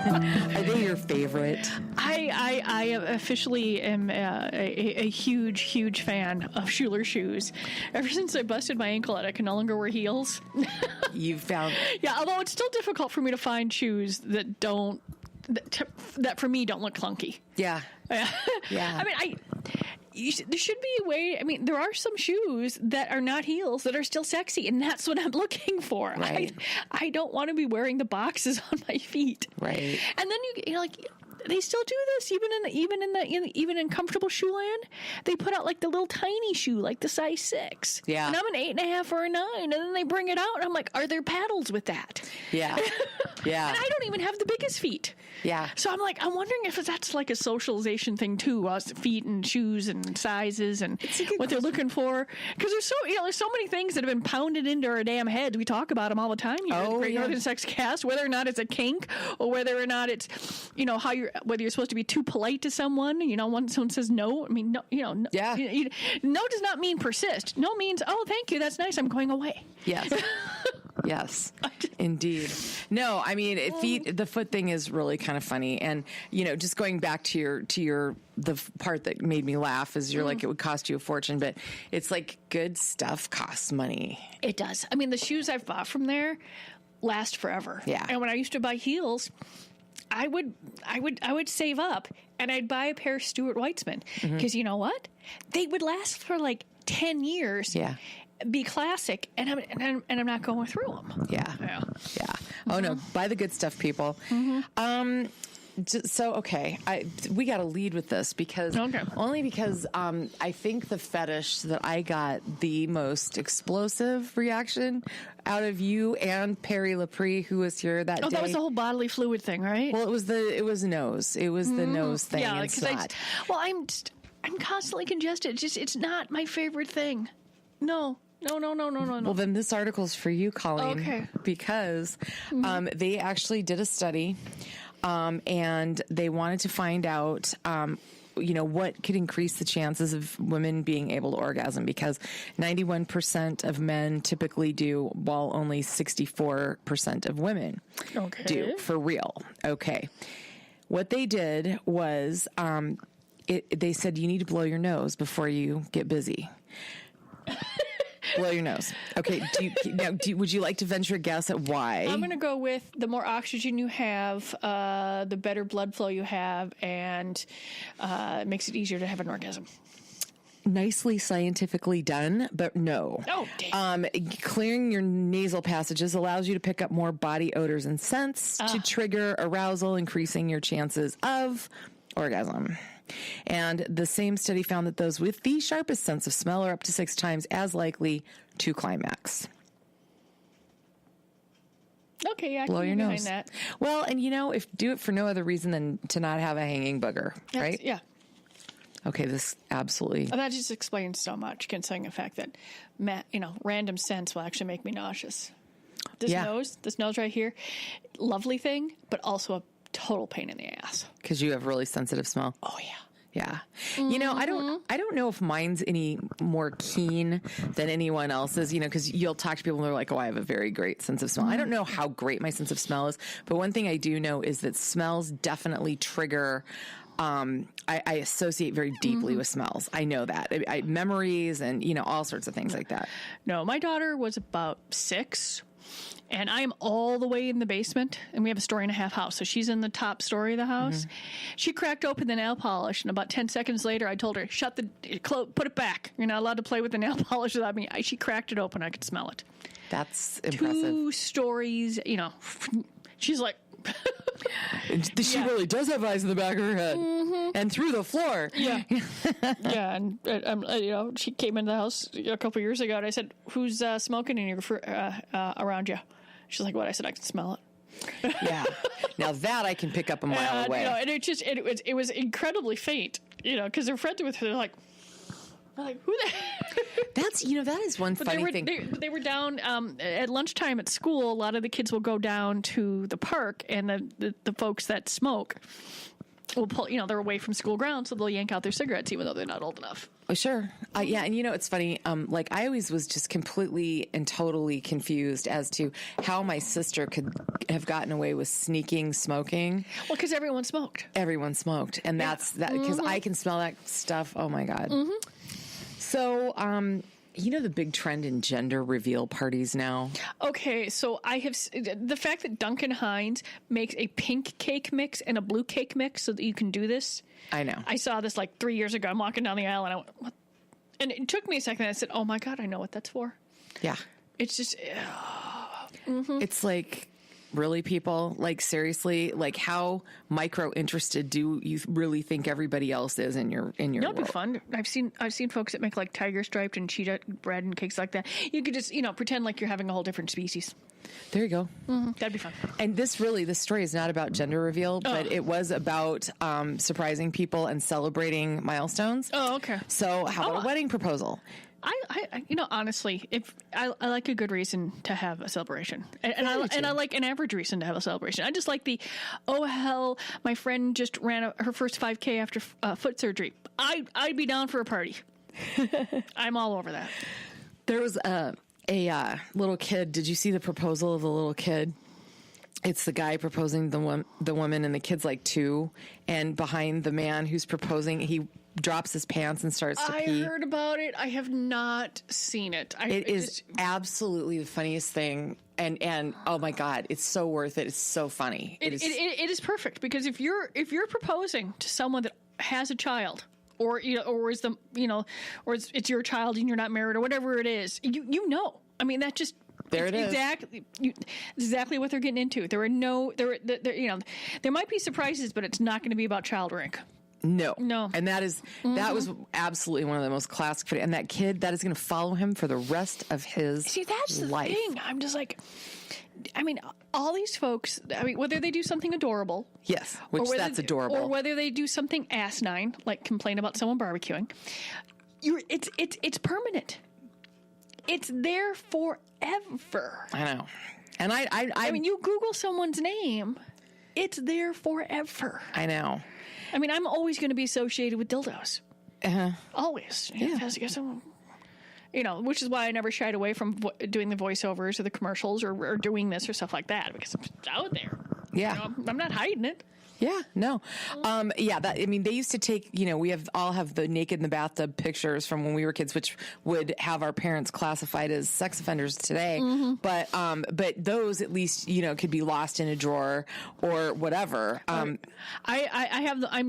Are they your favorite? I officially am a huge fan of Schuler shoes. Ever since I busted my ankle and I can no longer wear heels. You've found... Yeah, although it's still difficult for me to find shoes that don't, that for me don't look clunky. Yeah. Yeah. I mean, there should be a way. I mean, there are some shoes that are not heels that are still sexy, and that's what I'm looking for. Right. I don't want to be wearing the boxes on my feet. Right. And then you know, like, they still do this even in comfortable shoe land. They put out like the little tiny shoe, like the size 6. Yeah. And I'm an 8.5 or a 9, and then they bring it out, and I'm like, are there paddles with that? Yeah. Yeah. And I don't even have the biggest feet. Yeah. So I'm like, I'm wondering if that's like a socialization thing too, feet and shoes and sizes and what they're looking for. Because there's so many things that have been pounded into our damn heads. We talk about them all the time here at the Great Northern Sex Cast, whether or not it's a kink or whether or not it's, whether you're supposed to be too polite to someone. When someone says no, I mean, no, no. Yeah. No does not mean persist. No means, oh, thank you, that's nice, I'm going away. Yes. Yes, indeed. No, I mean, the foot thing is really kind of funny. And, just going back to the part that made me laugh is you're like, it would cost you a fortune, but it's like good stuff costs money. It does. I mean, the shoes I've bought from there last forever. Yeah. And when I used to buy heels, I would save up and I'd buy a pair of Stuart Weitzman because you know what? They would last for like 10 years. Yeah. Be classic, and I'm not going through them. Yeah. Oh no, buy the good stuff, people. So okay, we got to lead with this because I think the fetish that I got the most explosive reaction out of you and Perry Laprie, who was here that day. Oh, that was the whole bodily fluid thing, right? Well, it was nose. It was the nose thing. Yeah, and because I'm constantly congested. It's not my favorite thing. No. Well, then this article's for you, Colleen. Okay. Because they actually did a study, and they wanted to find out, what could increase the chances of women being able to orgasm, because 91% of men typically do, while only 64% of women do, for real. Okay. What they did was they said you need to blow your nose before you get busy. Blow your nose. Okay. Would you like to venture a guess at why? I'm going to go with the more oxygen you have, the better blood flow you have, and it makes it easier to have an orgasm. Nicely scientifically done, but no. Oh, damn. Clearing your nasal passages allows you to pick up more body odors and scents to trigger arousal, increasing your chances of orgasm. And the same study found that those with the sharpest sense of smell are up to 6 times as likely to climax. Okay, yeah, I blow can your get nose. behind that. Well, and if do it for no other reason than to not have a hanging booger, right? Yeah. Okay, this absolutely. And that just explains so much, considering the fact that random scents will actually make me nauseous. This nose right here, lovely thing, but also a total pain in the ass. Because you have really sensitive smell. Oh yeah. Yeah. I don't know if mine's any more keen than anyone else's, because you'll talk to people and they're like, oh, I have a very great sense of smell. I don't know how great my sense of smell is, but one thing I do know is that smells definitely trigger, I associate very deeply with smells. I know that. Memories and, all sorts of things like that. No, my daughter was about 6. And I'm all the way in the basement, and we have a 1.5-story house. So she's in the top story of the house. She cracked open the nail polish, and about 10 seconds later, I told her, put it back. You're not allowed to play with the nail polish without me. She cracked it open. I could smell it. That's impressive. 2 stories, she's like... She really does have eyes in the back of her head and through the floor. Yeah. Yeah. And, she came into the house a couple years ago and I said, who's smoking in your around you? She's like, what? I said, I can smell it. Yeah. Now that I can pick up a mile away. And it was incredibly faint, because they're friends with her. They're like, who the that is one funny thing. They were down at lunchtime at school. A lot of the kids will go down to the park, and the folks that smoke will pull, they're away from school grounds, so they'll yank out their cigarettes even though they're not old enough. Oh, sure. Yeah. And it's funny. Like I always was just completely and totally confused as to how my sister could have gotten away with sneaking smoking. Well, because everyone smoked. Everyone smoked. And that's that because I can smell that stuff. Oh my God. So, the big trend in gender reveal parties now. Okay, so I have the fact that Duncan Hines makes a pink cake mix and a blue cake mix so that you can do this. I know. I saw this like 3 years ago. I'm walking down the aisle and I went, what? And it took me a second. I said, oh my God, I know what that's for. Yeah. It's just, It's like, really, people? Like, seriously? Like, how micro interested do you really think everybody else is in your That'd world? be fun. I've seen folks that make like tiger striped and cheetah bread and cakes like that. You could just, pretend like you're having a whole different species. There you go. That'd be fun. And this story is not about gender reveal, but it was about surprising people and celebrating milestones. Oh, okay. So how about a wedding proposal? I honestly, if I like a good reason to have a celebration, and I like an average reason to have a celebration. I just like oh hell, my friend just ran her first 5K after foot surgery. I'd be down for a party. I'm all over that. There was a little kid. Did you see the proposal of the little kid? It's the guy proposing the woman, and the kid's like 2, and behind the man who's proposing, he drops his pants and starts to pee. I heard about it. I have not seen it. It is absolutely the funniest thing, and oh my God, it's so worth it. It's so funny. It is perfect because if you're proposing to someone that has a child, or is or it's your child and you're not married or whatever it is, I mean, that just. There it is. Exactly what they're getting into. There might be surprises, but it's not going to be about child rank. No. And that was absolutely one of the most classic. And that kid, that is going to follow him for the rest of his life. See, that's the thing. I'm just like, I mean, all these folks, whether they do something adorable. Yes, that's adorable. Or whether they do something asinine, like complain about someone barbecuing, it's permanent. It's there forever. I know. And I mean, you Google someone's name, it's there forever. I know. I mean, I'm always going to be associated with dildos. Always. Yeah. Which is why I never shied away from doing the voiceovers or the commercials or doing this or stuff like that, because it's out there. Yeah. I'm not hiding it. Yeah, no. They used to take, we all have the naked in the bathtub pictures from when we were kids, which would have our parents classified as sex offenders today. But those at least, could be lost in a drawer or whatever. I'm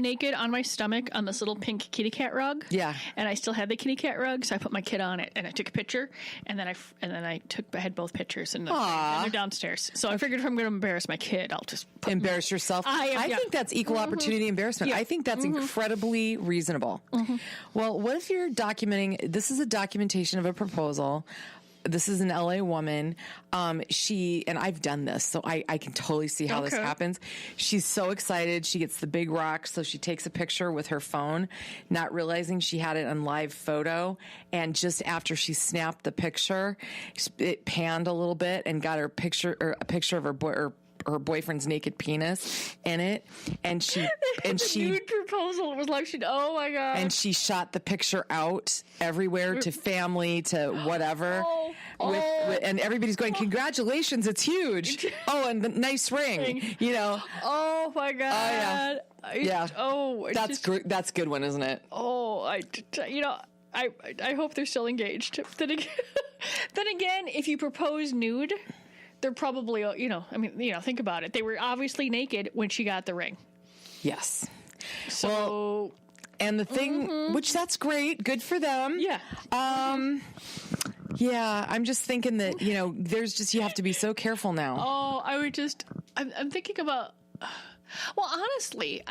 naked on my stomach on this little pink kitty cat rug. Yeah. And I still had the kitty cat rug, so I put my kid on it and I took a picture, and then I had both pictures and they're downstairs. So I figured if I'm going to embarrass my kid, I'll just embarrass yourself. I think that's equal opportunity embarrassment. Yeah. I think that's incredibly reasonable. Well, what if you're documenting? This is a documentation of a proposal. This is an LA woman. And I've done this, so I can totally see how this happens. She's so excited. She gets the big rock, so she takes a picture with her phone, not realizing she had it on live photo. And just after she snapped the picture, it panned a little bit and got a picture of her boyfriend's naked penis in it, and she nude proposal. It was like oh my God. And she shot the picture out everywhere to family, to whatever. And everybody's going, congratulations, it's huge. And the nice ring, Oh my God. That's a good one, isn't it? I hope they're still engaged. Then again, if you propose nude, they're probably, think about it. They were obviously naked when she got the ring. Yes. So, and the thing, which that's great, good for them. Yeah. Yeah, I'm just thinking that, you have to be so careful now. I'm thinking about, honestly,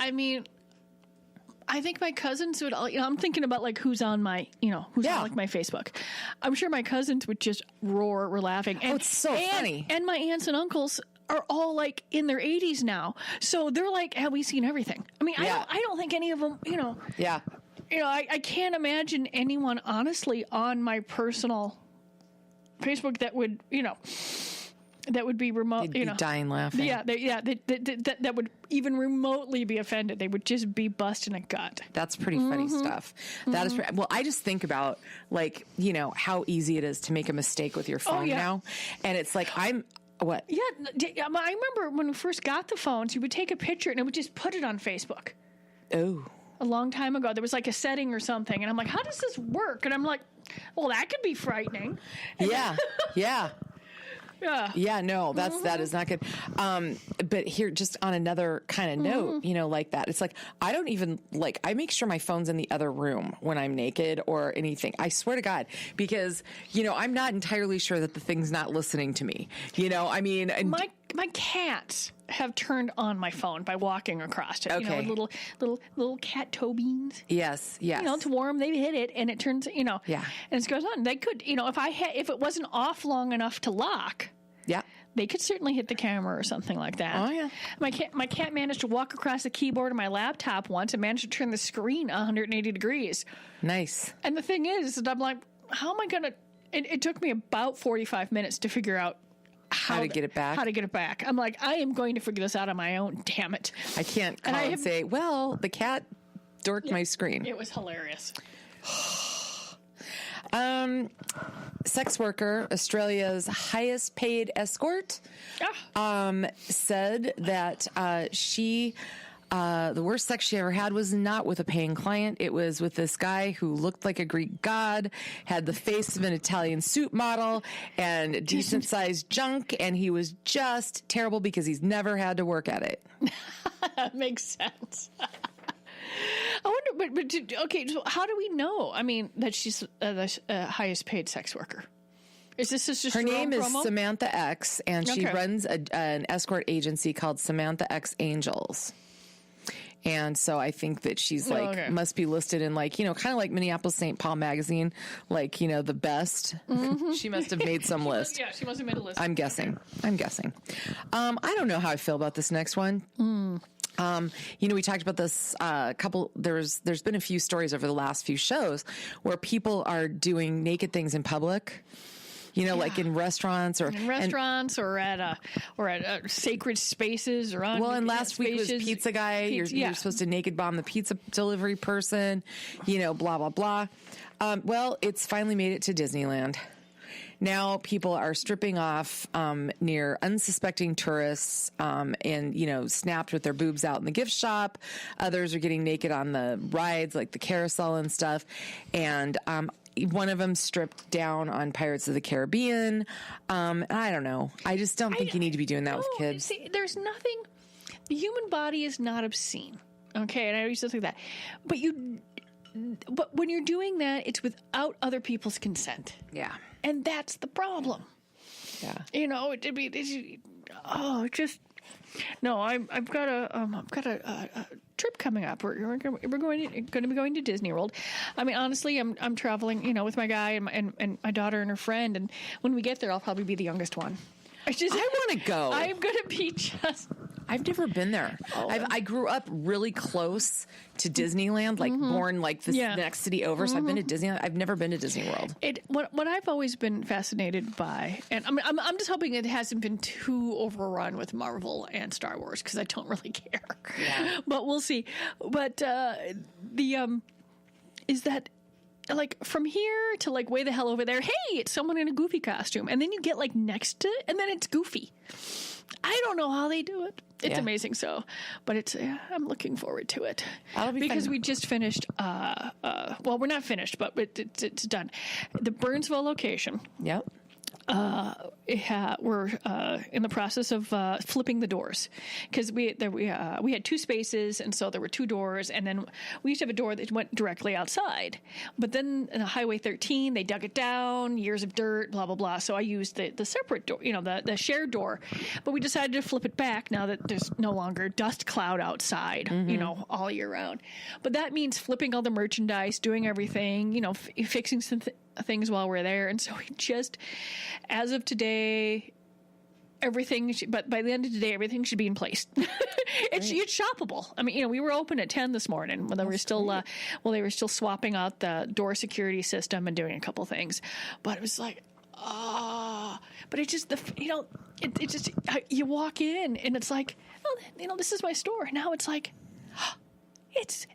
I think my cousins would, I'm thinking about like who's on my, on like my Facebook. I'm sure my cousins would just roar, we're laughing. And, it's so funny. And my aunts and uncles are all like in their 80s now. So they're like, have we seen everything? I don't think any of them, Yeah. I can't imagine anyone honestly on my personal Facebook that would, that would be remote, They'd be dying laughing. Yeah, that would even remotely be offended. They would just be busting a gut. That's pretty funny stuff. That is well, I just think about like, you know, how easy it is to make a mistake with your phone now. And it's like, what? Yeah, I remember when we first got the phones, you would take a picture and it would just put it on Facebook. Oh. A long time ago, there was like a setting or something, and I'm like, how does this work? And I'm like, well, that could be frightening. Yeah, yeah. Yeah, no, that is not good. But here, just on another kind of note, you know, like that, it's like, I don't even like, I make sure my phone's in the other room when I'm naked or anything. I swear to God, because, you know, I'm not entirely sure that the thing's not listening to me. You know, I mean, my cats have turned on my phone by walking across it. Okay. You know, with little cat toe beans. Yes. You know, it's warm. They hit it, and it turns. You know. Yeah. And it goes on. They could. You know, if it wasn't off long enough to lock. Yeah. They could certainly hit the camera or something like that. Oh yeah. My cat managed to walk across the keyboard of my laptop once and managed to turn the screen 180 degrees. Nice. And the thing is that I'm like, how am I gonna? It took me about 45 minutes to figure out. How to get it back? How to get it back. I'm like, I am going to figure this out on my own, damn it. I can't call and say, well, the cat dorked my screen. It was hilarious. Sex worker, Australia's highest paid escort, said that the worst sex she ever had was not with a paying client. It was with this guy who looked like a Greek god, had the face of an Italian suit model, and decent-sized junk, and he was just terrible because he's never had to work at it. That makes sense. I wonder, but okay, so how do we know? I mean, that she's the highest paid sex worker? Is this just her name is promo? Samantha X, and she runs an escort agency called Samantha X Angels. And so I think that she's like, must be listed in like, you know, kind of like Minneapolis St. Paul magazine, like, you know, the best. Mm-hmm. She must have made some list. Yeah, she must have made a list. I'm guessing. I don't know how I feel about this next one. You know, we talked about this there's been a few stories over the last few shows where people are doing naked things in public. You know, like in restaurants or at sacred spaces or on. Well, and last week was Pizza Guy. You're supposed to naked bomb the pizza delivery person. You know, blah blah blah. Well, it's finally made it to Disneyland. Now people are stripping off near unsuspecting tourists and, you know, snapped with their boobs out in the gift shop. Others are getting naked on the rides like the carousel and stuff. And one of them stripped down on Pirates of the Caribbean. I don't know. I just don't think you need to be doing that with kids. See, there's nothing. The human body is not obscene. Okay, and I used to think that. But when you're doing that, it's without other people's consent. Yeah. And that's the problem. Yeah. You know, I've got a trip coming up. We're going to be going to Disney World. I mean, honestly, I'm traveling, you know, with my guy and my daughter and her friend. And when we get there, I'll probably be the youngest one. I want to go. I'm going to be just. I've never been there. I grew up really close to Disneyland, like born like the next city over. So I've been to Disneyland. I've never been to Disney World. What I've always been fascinated by, and I'm just hoping it hasn't been too overrun with Marvel and Star Wars because I don't really care. Yeah. But we'll see. But is that. Like from here to like way the hell over there, hey, it's someone in a Goofy costume. And then you get like next to it, and then it's Goofy. I don't know how they do it. It's amazing. So, but I'm looking forward to it. That'll be because fun. we just finished, well, we're not finished, but it's done. The Burnsville location. Yep. We're in the process of flipping the doors because we had two spaces, and so there were two doors, and then we used to have a door that went directly outside. But then in Highway 13, they dug it down, years of dirt, blah blah blah. So I used the separate door, you know, the shared door. But we decided to flip it back now that there's no longer dust cloud outside, you know, all year round. But that means flipping all the merchandise, doing everything, you know, fixing some things while we're there. And so we just, as of today, everything, but by the end of the day, everything should be in place. It's shoppable. I mean, you know, we were open at 10 this morning when they were still, they were still swapping out the door security system and doing a couple things. But it was like, but it's just it just you walk in and it's like, oh, this is my store. Now it's like,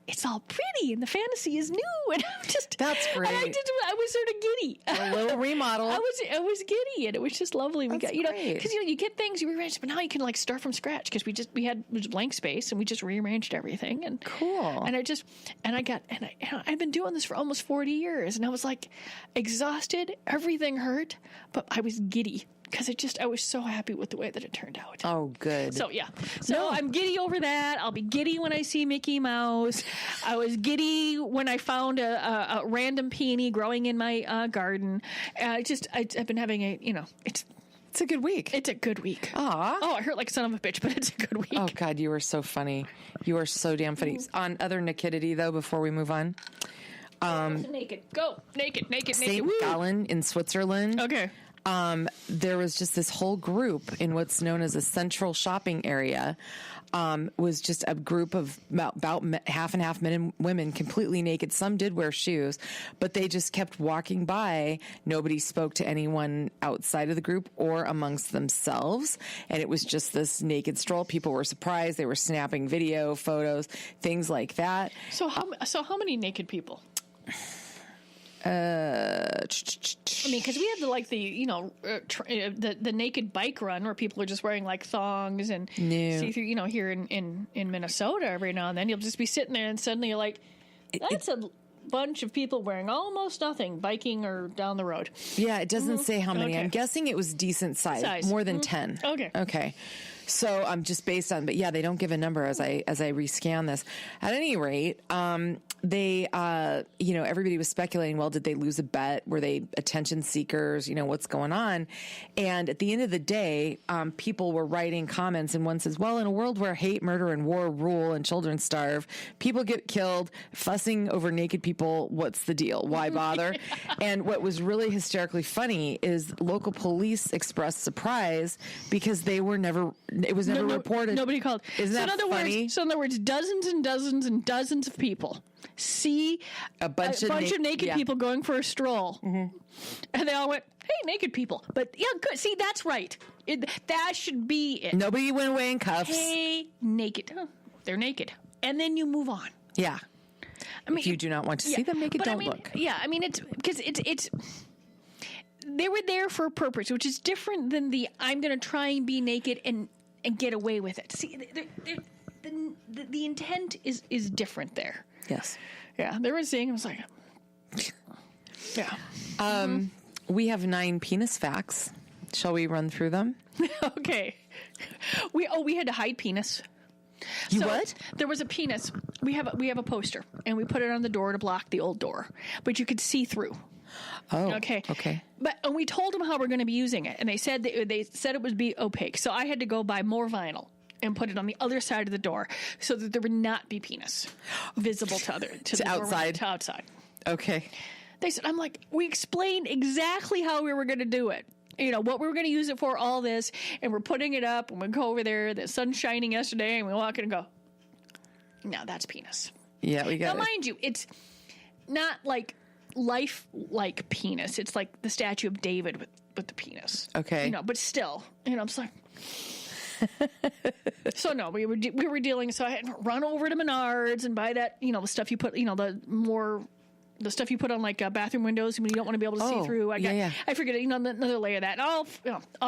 it's all pretty and the fantasy is new, and I'm just that's great. And I was sort of giddy. A little remodel. I was giddy, and it was just lovely. We got because you get things you rearrange, but now you can like start from scratch because we had blank space and we just rearranged everything, and cool. And I've been doing this for almost 40 years, and I was like exhausted, everything hurt, but I was giddy. Because I was so happy with the way that it turned out. Oh, good. So, yeah. So, I'm giddy over that. I'll be giddy when I see Mickey Mouse. I was giddy when I found a random peony growing in my garden. I've been having it's a good week. It's a good week. Aw. Oh, I hurt like a son of a bitch, but it's a good week. Oh, God, you are so funny. You are so damn funny. On other nakedity, though, before we move on. Naked. Go. Naked. St. Gallen in Switzerland. Okay. There was just this whole group in what's known as a central shopping area. Was just a group of about half and half men and women, completely naked. Some did wear shoes, but they just kept walking by. Nobody spoke to anyone outside of the group or amongst themselves. And it was just this naked stroll. People were surprised. They were snapping video, photos, things like that. So how many naked people? Because we had the naked bike run where people are just wearing like thongs and see through. Here in Minnesota, every now and then you'll just be sitting there and suddenly you're like, that's a bunch of people wearing almost nothing, biking or down the road. Yeah, it doesn't say how many. Okay. I'm guessing it was decent size. More than 10. Okay. So I'm just based on, but yeah, they don't give a number as I rescan this. At any rate, they, everybody was speculating, well, did they lose a bet? Were they attention seekers? What's going on? And at the end of the day, people were writing comments, and one says, well, in a world where hate, murder, and war rule and children starve, people get killed, fussing over naked people, what's the deal? Why bother? And what was really hysterically funny is local police expressed surprise because it was never reported. Nobody called. Isn't that funny? So in other words, dozens and dozens and dozens of people see a bunch of naked people going for a stroll. Mm-hmm. And they all went, hey, naked people. But yeah, good. See, that's right. That should be it. Nobody went away in cuffs. Hey, naked. Oh, they're naked. And then you move on. Yeah. If you do not want to see them naked, don't look. Yeah, it's because it's they were there for a purpose, which is different than I'm going to try and be naked and get away with it. See, the intent is different there. Yes. Yeah, they were seeing. I was like, yeah. We have 9 penis facts. Shall we run through them? Okay. We had to hide penis. What? There was a penis. We have a poster, and we put it on the door to block the old door, but you could see through. Oh, okay. And we told them how we're going to be using it, and they said it would be opaque. So I had to go buy more vinyl and put it on the other side of the door so that there would not be penis visible to the outside. To outside. Okay. They said, I'm like, we explained exactly how we were going to do it. What we were going to use it for, all this, and we're putting it up, and we go over there, the sun's shining yesterday, and we walk in and go, no, that's penis. Yeah, we got it. Now, mind you, it's not like life-like penis. It's like the statue of David with the penis. Okay. But still, I'm just like... So no, we were dealing. So I had to run over to Menards and buy that, the stuff you put, the stuff you put on like bathroom windows when you don't want to be able to see through. I forget it, another layer of that. All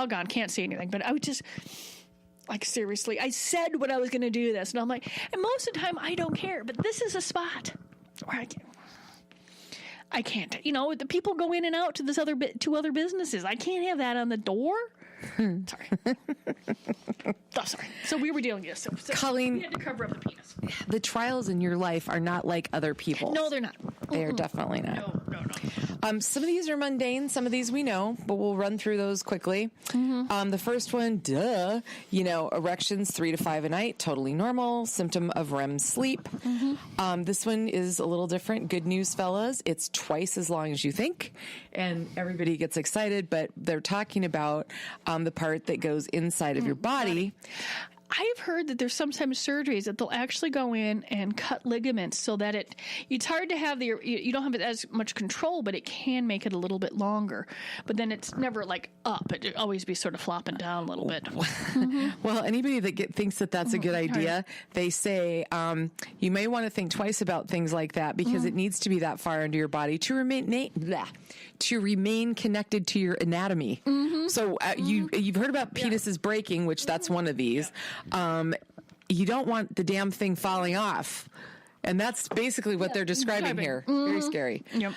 gone. Can't see anything. But I was just like, seriously, I said what I was going to do this, and I'm like, and most of the time I don't care, but this is a spot where I can't. The people go in and out to to other businesses. I can't have that on the door. Sorry. Sorry. So we were dealing with this. So Colleen, we had to cover up the penis. The trials in your life are not like other people's. No, they're not. They are definitely not. No. Some of these are mundane. Some of these we know, but we'll run through those quickly. Mm-hmm. The first one, erections 3 to 5 a night, totally normal. Symptom of REM sleep. Mm-hmm. This one is a little different. Good news, fellas. It's twice as long as you think. And everybody gets excited, but they're talking about the part that goes inside of your body. I've heard that there's sometimes surgeries that they'll actually go in and cut ligaments so that it's hard to have you don't have as much control, but it can make it a little bit longer. But then it's never like up. It'd always be sort of flopping down a little bit. Well, anybody that thinks that that's a good idea, they say you may want to think twice about things like that because it needs to be that far into your body to remain connected to your anatomy. So you've heard about penises breaking, which that's one of these. You don't want the damn thing falling off. And that's basically what they're describing here. Very scary. Yep.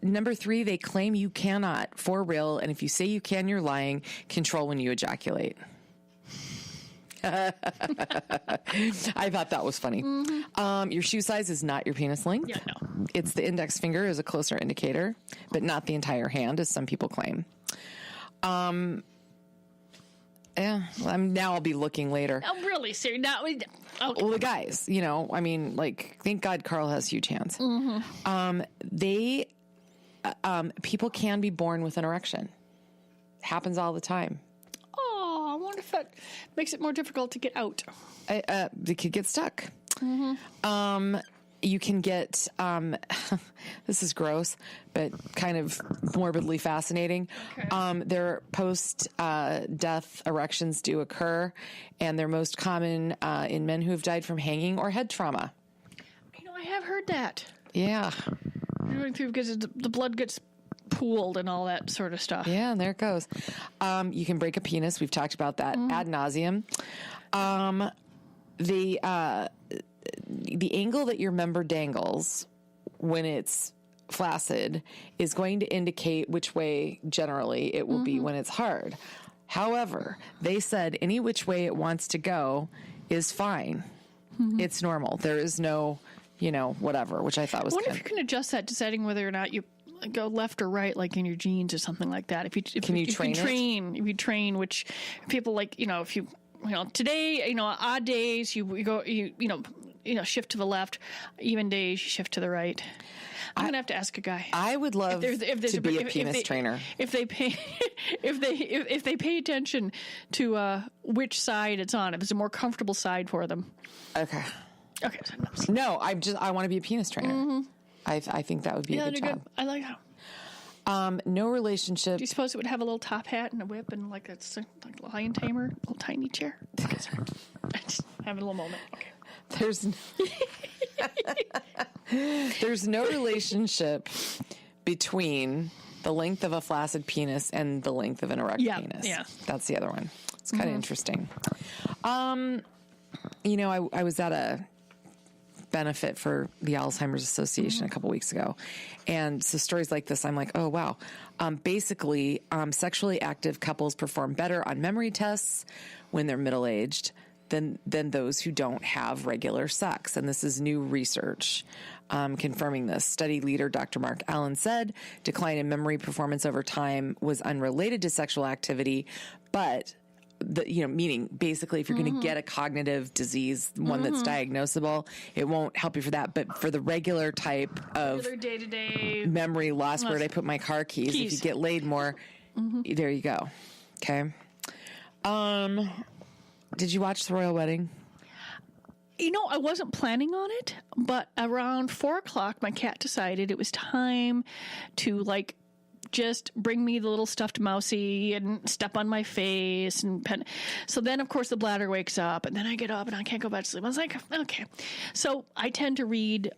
Number 3, they claim you cannot, for real, and if you say you can, you're lying, control when you ejaculate. I thought that was funny. Your shoe size is not your penis length. Yeah, no. It's the index finger is a closer indicator, but not the entire hand, as some people claim. Yeah, now I'll be looking later. Oh, really? Serious? No, okay. Well, the guys, thank God Carl has huge hands. People can be born with an erection. Happens all the time. Oh, I wonder if that makes it more difficult to get out. They could get stuck. You can get, this is gross, but kind of morbidly fascinating. Okay. Their post-death erections do occur, and they're most common in men who have died from hanging or head trauma. I have heard that. Yeah. Because the blood gets pooled and all that sort of stuff. Yeah, and there it goes. You can break a penis. We've talked about that ad nauseum. The angle that your member dangles when it's flaccid is going to indicate which way generally it will be when it's hard. However, they said any which way it wants to go is fine. It's normal. There is no, whatever, which I thought was I wonder if you can adjust that, deciding whether or not you go left or right, like in your genes or something like that. If you train, which people like, if you today, odd days, you go, shift to the left, even days, you shift to the right. I'm going to have to ask a guy. I would love to be a penis trainer. If they pay, if they pay attention to which side it's on, if it's a more comfortable side for them. Okay. Okay. No, I want to be a penis trainer. I think that would be a good job. I like how. No relationship. Do you suppose it would have a little top hat and a whip and like a lion tamer, a little tiny chair? Okay, sorry. I just having a little moment. Okay. There's no relationship between the length of a flaccid penis and the length of an erect penis. Yeah. That's the other one. It's kind of interesting. I was at a benefit for the Alzheimer's Association a couple weeks ago. And so stories like this, I'm like, oh, wow. Basically, sexually active couples perform better on memory tests when they're middle-aged than those who don't have regular sex. And this is new research confirming this. Study leader Dr. Mark Allen said decline in memory performance over time was unrelated to sexual activity, but meaning basically if you're going to get a cognitive disease, one that's diagnosable, it won't help you for that. But for the regular type of day-to-day memory loss, where did I put my car keys? If you get laid more, there you go. Okay. Did you watch The Royal Wedding? I wasn't planning on it, but around 4:00, my cat decided it was time to just bring me the little stuffed mousey and step on my face so then of course the bladder wakes up and then I get up and I can't go back to sleep. I was like, okay. So I tend to read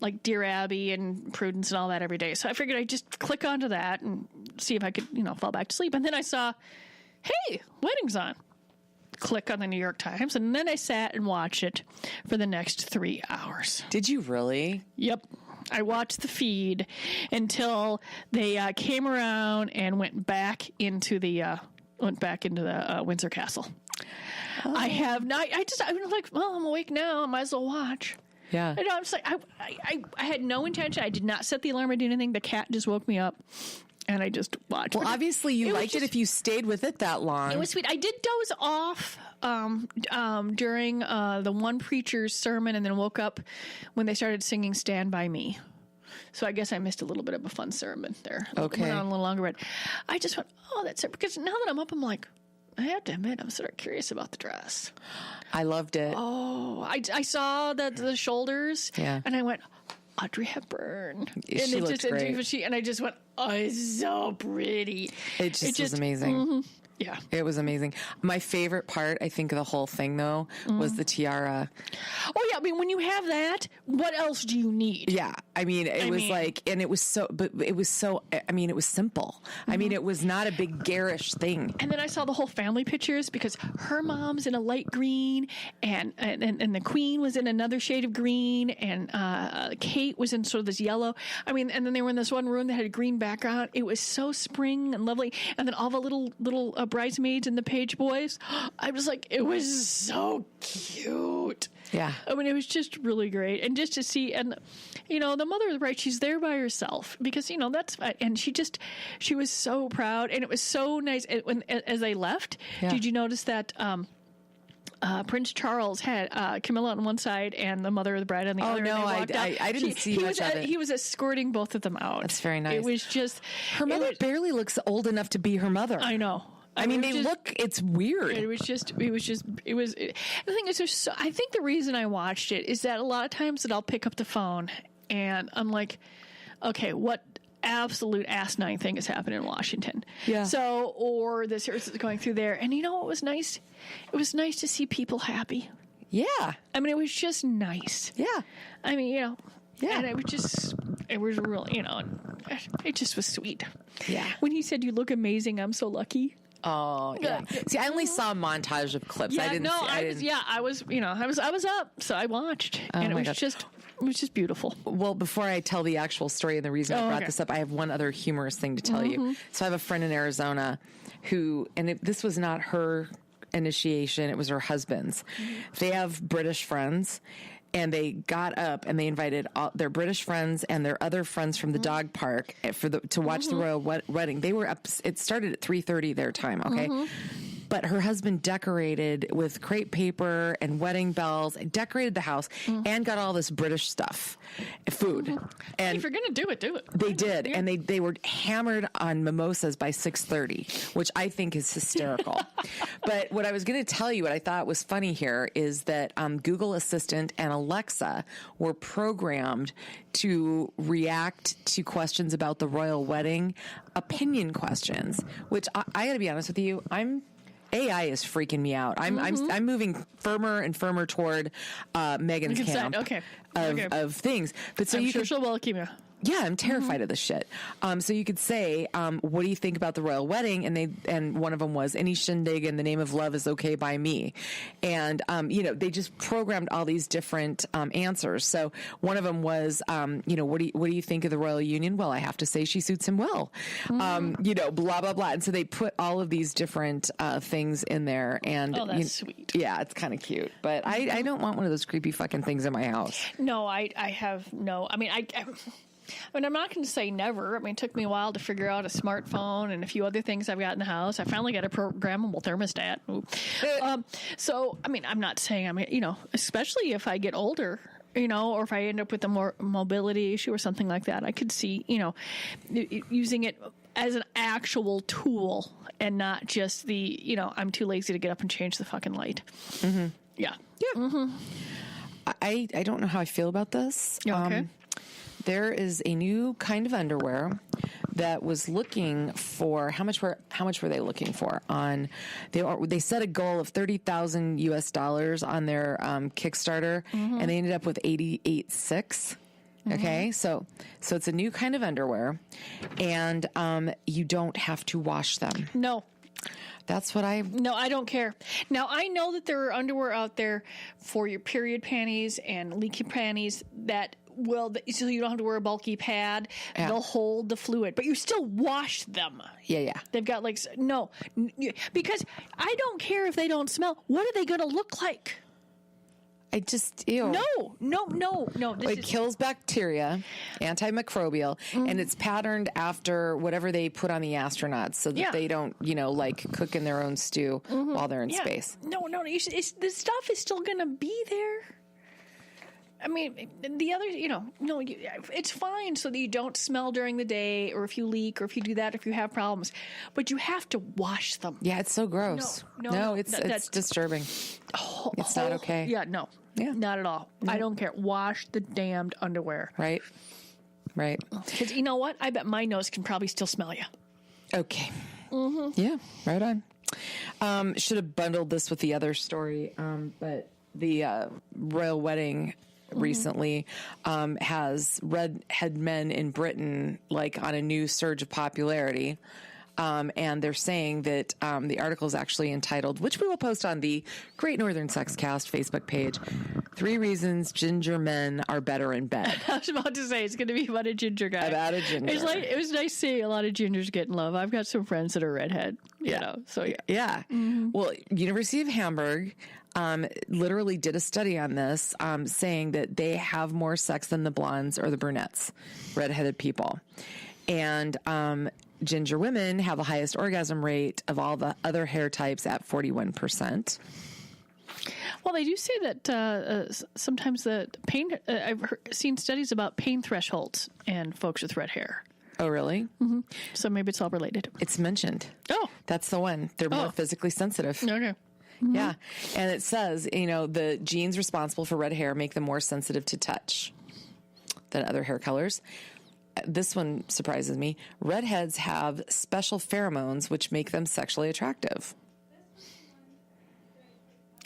like Dear Abby and Prudence and all that every day. So I figured I'd just click onto that and see if I could, fall back to sleep. And then I saw, hey, wedding's on. Click on the New York Times, and then I sat and watched it for the next 3 hours. Did you really? Yep. I watched the feed until they came around and went back into the Windsor Castle. Oh. I have not. I was like, well, I'm awake now. I might as well watch. Yeah. And I was like, I had no intention. I did not set the alarm or do anything. The cat just woke me up. And I just watched. Well, obviously you liked it if you stayed with it that long. It was sweet. I did doze off during the one preacher's sermon and then woke up when they started singing Stand By Me. So I guess I missed a little bit of a fun sermon there. Okay. Went on a little longer, but I just went, oh, that's it. Because now that I'm up, I'm like, I have to admit, I'm sort of curious about the dress. I loved it. Oh, I saw the shoulders, and I went, Audrey Hepburn. She looked great. And I just went, oh, it's so pretty. It just was amazing. Yeah. It was amazing. My favorite part, I think, of the whole thing, though, was the tiara. Oh, yeah. I mean, when you have that, what else do you need? Yeah. I mean, it was simple. I mean, it was not a big garish thing. And then I saw the whole family pictures because her mom's in a light green and the queen was in another shade of green and Kate was in sort of this yellow. I mean, and then they were in this one room that had a green background. It was so spring and lovely. And then all the little bridesmaids and the page boys. I was like, it was so cute. Yeah. I mean, it was just really great. And just to see, and, the mother was right. She's there by herself because, and she was so proud. And it was so nice. As they left, did you notice that Prince Charles had Camilla on one side and the mother of the bride on the other? Oh, no, I didn't see much of it. He was escorting both of them out. That's very nice. It was just... Her mother barely looks old enough to be her mother. I know. I mean, it's weird. The thing is, I think the reason I watched it is that a lot of times that I'll pick up the phone and I'm like, okay, what absolute asinine thing has happened in Washington? Yeah. So, or this is going through there. And you know what was nice? It was nice to see people happy. Yeah. I mean, it was just nice. Yeah. I mean, yeah. And it was really, it just was sweet. Yeah. When he said, "You look amazing, I'm so lucky." Oh, yeah. See, I only saw a montage of clips. Yeah, I was up, so I watched, and it was just beautiful. Well, before I tell the actual story and the reason I brought this up, I have one other humorous thing to tell you. So I have a friend in Arizona who, this was not her initiation, it was her husband's. They have British friends. And they got up and they invited all their British friends and their other friends from the dog park to watch the royal wedding. They were up. It started at 3:30 their time. Okay. But her husband decorated with crepe paper and wedding bells, decorated the house, and got all this British stuff, food. And if you're gonna do it, do it. They did, and they were hammered on mimosas by 6:30, which I think is hysterical. But what I was going to tell you, what I thought was funny here, is that Google Assistant and Alexa were programmed to react to questions about the royal wedding, opinion questions. Which I got to be honest with you, AI is freaking me out. I'm moving firmer and firmer toward Meghan's camp of things. But so I'm sure she'll welcome you. Yeah, I'm terrified of this shit. So you could say, what do you think about the royal wedding? And one of them was, any shindig in the name of love is okay by me. And, they just programmed all these different answers. So one of them was, what do you think of the royal union? Well, I have to say she suits him well. Blah, blah, blah. And so they put all of these different things in there. And that's sweet. Yeah, it's kind of cute. But I don't want one of those creepy fucking things in my house. No, I have no. I mean, I'm not going to say never. I mean, it took me a while to figure out a smartphone and a few other things I've got in the house. I finally got a programmable thermostat. So, I mean, I'm not saying especially if I get older, or if I end up with a more mobility issue or something like that, I could see, using it as an actual tool and not just the, I'm too lazy to get up and change the fucking light. Mm-hmm. Yeah. Yeah. Mm-hmm. I don't know how I feel about this. Okay. There is a new kind of underwear that was looking for how much were they looking for on they set a goal of $30,000 US on their Kickstarter, and they ended up with 88.6. Okay, so it's a new kind of underwear, and you don't have to wash them. No. That's what No, I don't care. Now, I know that there are underwear out there for your period panties and leaky panties that so you don't have to wear a bulky pad. Yeah. They'll hold the fluid, but you still wash them. Yeah. They've got no, because I don't care if they don't smell. What are they going to look like? I just, ew. No. It kills bacteria, antimicrobial, and it's patterned after whatever they put on the astronauts so that they don't, cook in their own stew while they're in space. No. This stuff is still going to be there. I mean, the other, no, it's fine so that you don't smell during the day, or if you leak, or if you do that, if you have problems, but you have to wash them. Yeah, it's so gross. No, it's disturbing. It's not okay. Yeah, no, not at all. No. I don't care. Wash the damned underwear. Right. Because you know what? I bet my nose can probably still smell you. Okay. Mm-hmm. Yeah, right on. Should have bundled this with the other story, but the royal wedding recently has redhead men in Britain like on a new surge of popularity. And they're saying that the article is actually entitled, which we will post on the Great Northern Sex Cast Facebook page, 3 Reasons Ginger Men Are Better in Bed. I was about to say, it's going to be about a ginger guy. About a ginger. It was nice seeing a lot of gingers get in love. I've got some friends that are redhead, you know, so yeah. Yeah. Mm-hmm. Well, University of Hamburg literally did a study on this, saying that they have more sex than the blondes or the brunettes, redheaded people. And ginger women have the highest orgasm rate of all the other hair types at 41%. Well, they do say that sometimes the pain, I've seen studies about pain thresholds in folks with red hair. Oh, really? Mm-hmm. So maybe it's all related. It's mentioned. Oh. That's the one. They're more physically sensitive. Okay. Mm-hmm. Yeah. And it says, the genes responsible for red hair make them more sensitive to touch than other hair colors. This one surprises me. Redheads have special pheromones which make them sexually attractive.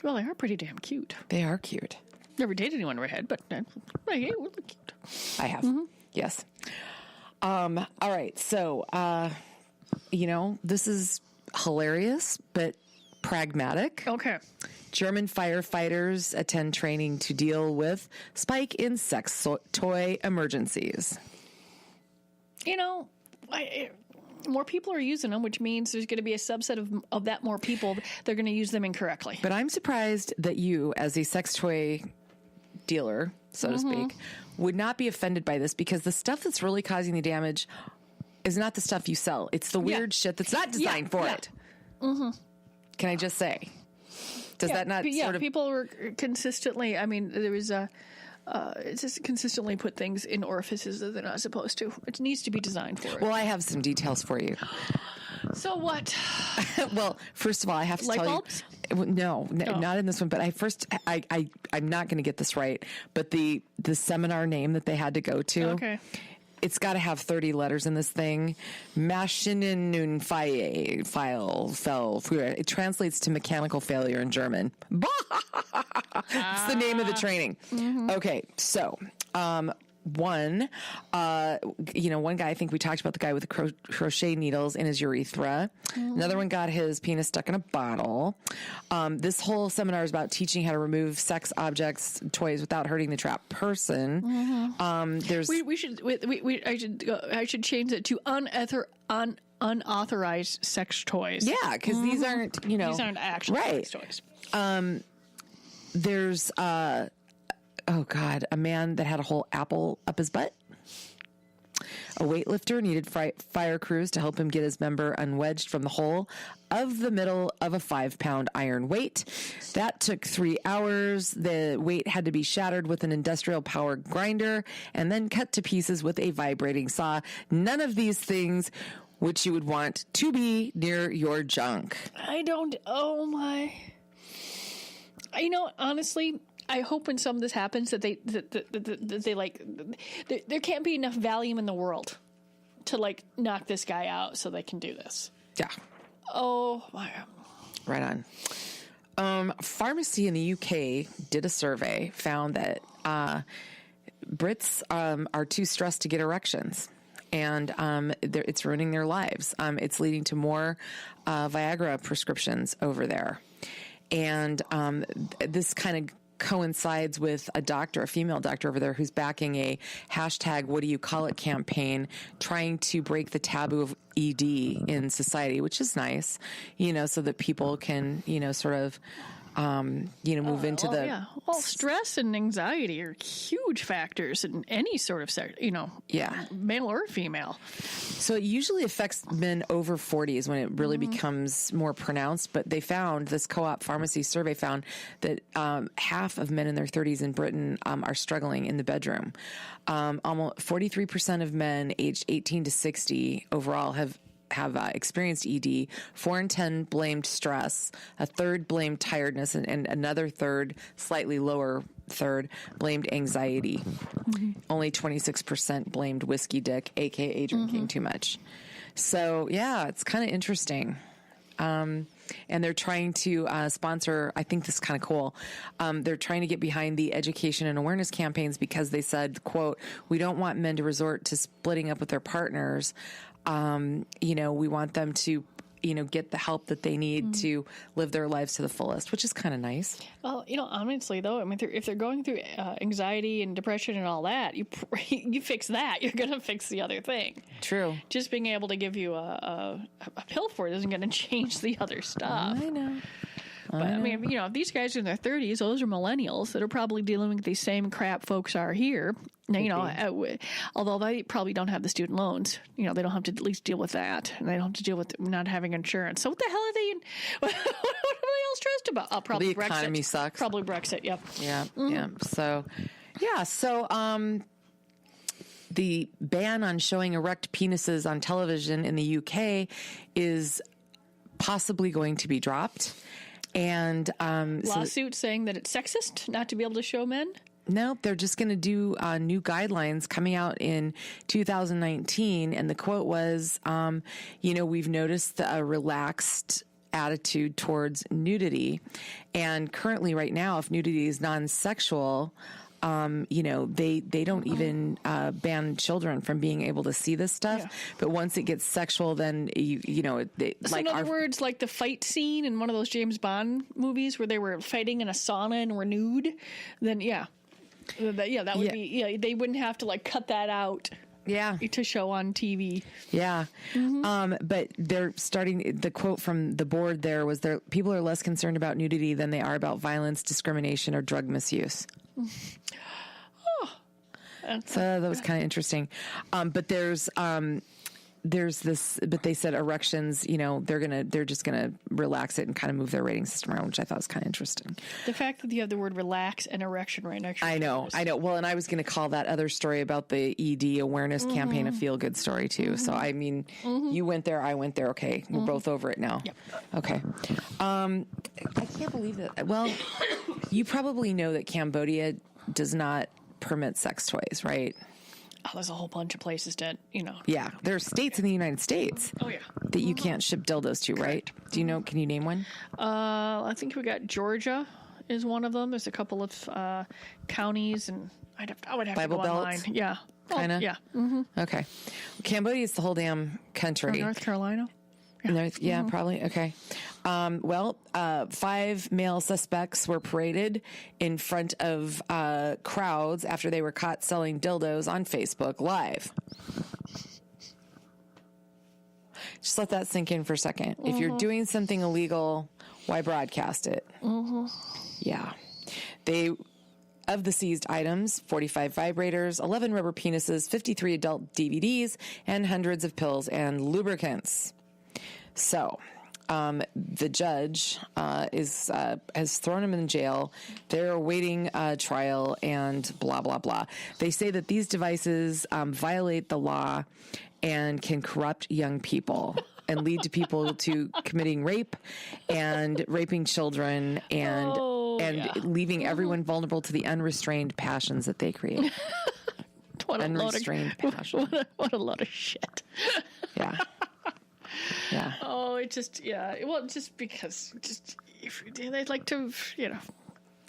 Well, they are pretty damn cute. They are cute. Never dated anyone redhead, but they look cute. I have. Mm-hmm. Yes. All right. So, this is hilarious, but pragmatic. Okay. German firefighters attend training to deal with spike in sex toy emergencies. More people are using them, which means there's going to be a subset of that more people. They're going to use them incorrectly. But I'm surprised that you, as a sex toy dealer, so to speak, would not be offended by this, because the stuff that's really causing the damage is not the stuff you sell. It's the weird shit that's not designed for it. Mm-hmm. Can I just say? Does that not sort of... people were consistently... I mean, there was a... it's just consistently put things in orifices that they're not supposed to. It needs to be designed for it. Well, I have some details for you. So what? Well, first of all, I have to tell bulbs? you. No, not in this one. But I'm not going to get this right. But the seminar name that they had to go to. Okay. It's got to have 30 letters in this thing. Maschinenunfall. It translates to mechanical failure in German. It's the name of the training. Mm-hmm. Okay, so one guy, I think we talked about the guy with the crochet needles in his urethra. Mm-hmm. Another one got his penis stuck in a bottle. This whole seminar is about teaching how to remove sex objects, toys without hurting the trapped person. Mm-hmm. I should change it to unauthorized sex toys. Yeah, because these aren't, these aren't actual sex toys. There's a man that had a whole apple up his butt. A weightlifter needed fire crews to help him get his member unwedged from the hole of the middle of a 5-pound iron weight. That took 3 hours. The weight had to be shattered with an industrial power grinder and then cut to pieces with a vibrating saw. None of these things which you would want to be near your junk. Honestly, I hope when some of this happens that they there can't be enough Valium in the world to knock this guy out so they can do this. Yeah. Oh my. Right on. Pharmacy in the UK did a survey, found that Brits are too stressed to get erections. And it's ruining their lives. It's leading to more Viagra prescriptions over there. And this kind of coincides with a female doctor over there, who's backing a hashtag what do you call it campaign, trying to break the taboo of ED in society, which is nice, so that people can, sort of move into the... Yeah. Well, stress and anxiety are huge factors in any sort of, male or female. So it usually affects men over 40 is when it really becomes more pronounced. But they found, this co-op pharmacy survey found that half of men in their 30s in Britain are struggling in the bedroom. Almost 43% of men aged 18 to 60 overall have experienced ED. 4 in 10 blamed stress. A third blamed tiredness, and another third, slightly lower third, blamed anxiety. Only 26% blamed whiskey dick, aka drinking too much. So yeah, it's kind of interesting. And they're trying to sponsor, I think this is kind of cool. They're trying to get behind the education and awareness campaigns because they said, quote, "We don't want men to resort to splitting up with their partners. We want them to, get the help that they need to live their lives to the fullest," which is kind of nice. Well, honestly, though, I mean, if they're going through anxiety and depression and all that, you fix that, you're going to fix the other thing. True. Just being able to give you a pill for it isn't going to change the other stuff. I know. But, I mean, if these guys are in their 30s, those are millennials that are probably dealing with the same crap folks are here. Now, although they probably don't have the student loans, they don't have to at least deal with that. And they don't have to deal with not having insurance. So what the hell are they what are they all stressed about? Probably the Brexit. Economy sucks. Probably Brexit, yep. Yeah, yeah. So, the ban on showing erect penises on television in the UK is possibly going to be dropped. And lawsuit saying that it's sexist not to be able to show men? No, they're just going to do new guidelines coming out in 2019. And the quote was, we've noticed a relaxed attitude towards nudity. And currently right now, if nudity is non-sexual, they don't even ban children from being able to see this stuff. Yeah. But once it gets sexual, then so in other words, like the fight scene in one of those James Bond movies where they were fighting in a sauna and were nude, then that would be they wouldn't have to cut that out. Yeah. To show on TV. Yeah. But they're starting, the quote from the board there was people are less concerned about nudity than they are about violence, discrimination, or drug misuse. So that was kind of interesting. But there's this, but they said erections, they're just gonna relax it and kind of move their rating system around, which I thought was kind of interesting. The fact that you have the word relax and erection right next to it. I know. Well, and I was going to call that other story about the ED awareness campaign a feel good story too. So I mean, you went there, I went there. Okay, we're both over it now. Yep. Okay. I can't believe that. Well, you probably know that Cambodia does not permit sex toys, right? Oh, there's a whole bunch of places that, Yeah, there are states in the United States that you can't ship dildos to, right? Do you know, can you name one? I think we got Georgia is one of them. There's a couple of counties, and I would have Bible to go belts? online. Yeah. Kind of? Yeah. Okay. Well, Cambodia is the whole damn country. From North Carolina? Yeah, probably. Okay. 5 male suspects were paraded in front of crowds after they were caught selling dildos on Facebook Live. Just let that sink in for a second. If you're doing something illegal, why broadcast it? Yeah. Of the seized items, 45 vibrators, 11 rubber penises, 53 adult DVDs, and hundreds of pills and lubricants. So, the judge has thrown him in jail. They're awaiting trial and blah, blah, blah. They say that these devices violate the law and can corrupt young people and lead to people to committing rape and raping children and leaving everyone vulnerable to the unrestrained passions that they create. What a load of shit. Yeah. Yeah. Oh, it just, well, just because, if they'd like to,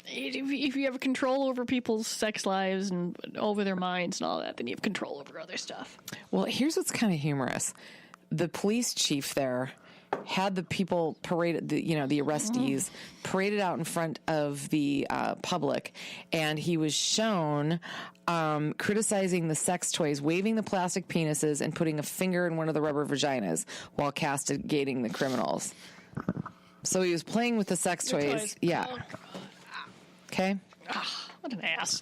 if you have control over people's sex lives and over their minds and all that, then you have control over other stuff. Well, here's what's kind of humorous. The police chief there had the people paraded, the arrestees paraded out in front of the public, and he was shown criticizing the sex toys, waving the plastic penises, and putting a finger in one of the rubber vaginas while castigating the criminals. So he was playing with the sex toys. Yeah. Okay. What an ass.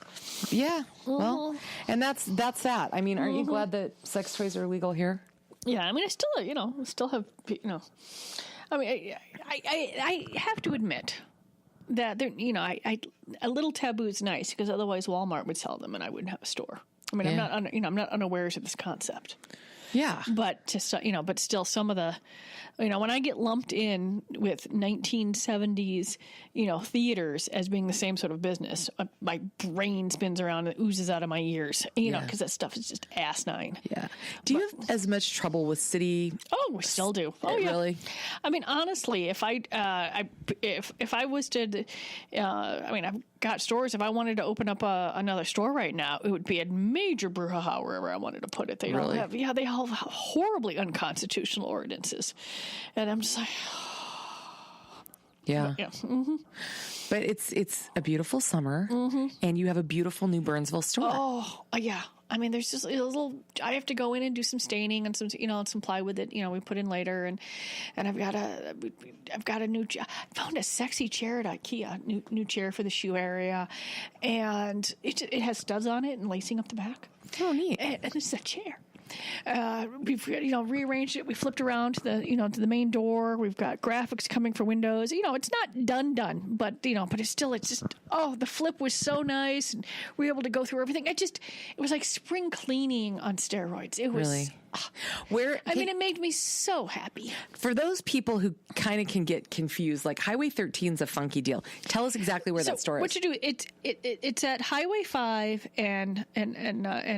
Yeah. Well, and that's that. I mean, aren't you glad that sex toys are legal here? Yeah. I mean, I still have, I mean, I have to admit that there, a little taboo is nice because otherwise Walmart would sell them and I wouldn't have a store. I mean, I'm not unawares of this concept. Yeah. But but still some of the, when I get lumped in with 1970s, theaters as being the same sort of business, my brain spins around and oozes out of my ears, because that stuff is just asinine. Yeah. Do you have as much trouble with city? Oh, we still do. Oh, yeah. Really? I mean, honestly, if I was to, I've got stores. If I wanted to open up another store right now, it would be a major brouhaha wherever I wanted to put it. They really? They have horribly unconstitutional ordinances, and I'm just like, yeah. Mm-hmm. But it's a beautiful summer, and you have a beautiful New Burnsville store. Oh, yeah. I mean, there's just a little. I have to go in and do some staining and some plywood that we put in later, and I've got a new. I found a sexy chair at IKEA, new chair for the shoe area, and it has studs on it and lacing up the back. Oh, neat! And this is a chair. We've rearranged it. We flipped around to the main door. We've got graphics coming for windows. It's not done, but but it's just the flip was so nice, and we were able to go through everything. It was like spring cleaning on steroids. It was really. It made me so happy. For those people who kind of can get confused, like Highway 13 is a funky deal. Tell us exactly where that store is. What you do? It's at Highway 5 and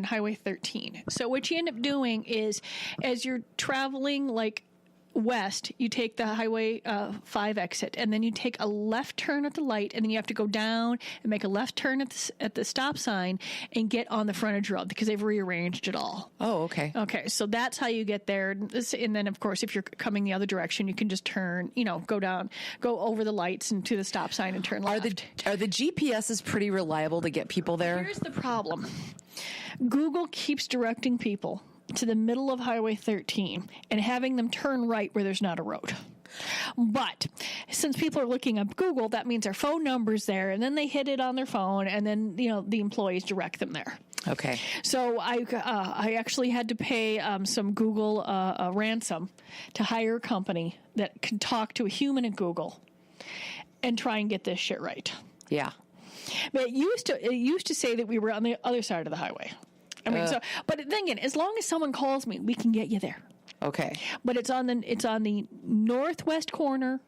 Highway 13. So what you end up doing is, as you're traveling like west, you take the Highway 5 exit, and then you take a left turn at the light, and then you have to go down and make a left turn at the stop sign and get on the frontage road because they've rearranged it all. Oh, okay. Okay, so that's how you get there. And then, of course, if you're coming the other direction, you can just turn, go over the lights and to the stop sign and turn left. Are the GPSs pretty reliable to get people there? Here's the problem. Google keeps directing people to the middle of Highway 13 and having them turn right where there's not a road. But since people are looking up Google, that means their phone number's there, and then they hit it on their phone, and then the employees direct them there. Okay. So I actually had to pay some Google a ransom to hire a company that can talk to a human at Google and try and get this shit right. Yeah. But it used to say that we were on the other side of the highway. I mean, but then again, as long as someone calls me, we can get you there. Okay. But it's on the northwest corner,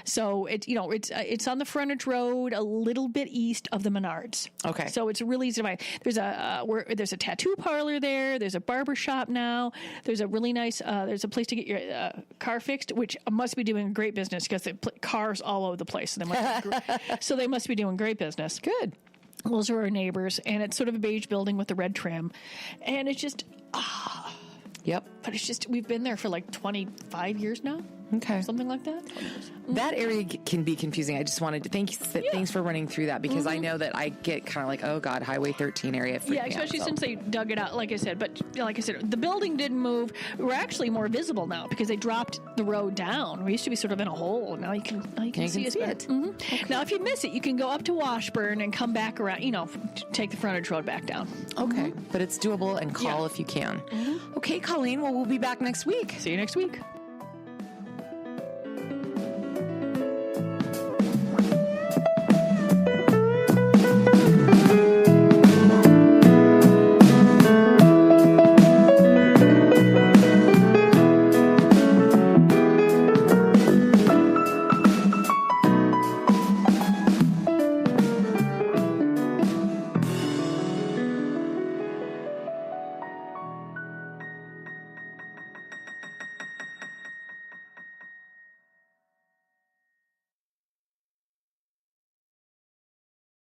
so it's on the frontage road a little bit east of the Menards. Okay. So it's really easy to find. There's a tattoo parlor there. There's a barber shop now. There's a really nice. There's a place to get your car fixed, which must be doing great business because they put cars all over the place. So they must be doing great business. Good. Those are our neighbors, and it's sort of a beige building with the red trim, and it's just Yep. But it's just, we've been there for like 25 years now. Okay. Something like that. That area can be confusing. I just wanted to thanks for running through that because I know that I get kind of like, oh God, Highway 13 area. Yeah, especially since they dug it out, like I said. But like I said, the building didn't move. We're actually more visible now because they dropped the road down. We used to be sort of in a hole. Now you can see it. Mm-hmm. Okay. Now, if you miss it, you can go up to Washburn and come back around, take the frontage road back down. Okay. But it's doable, and call if you can. Okay, Colleen, well, we'll be back next week. See you next week.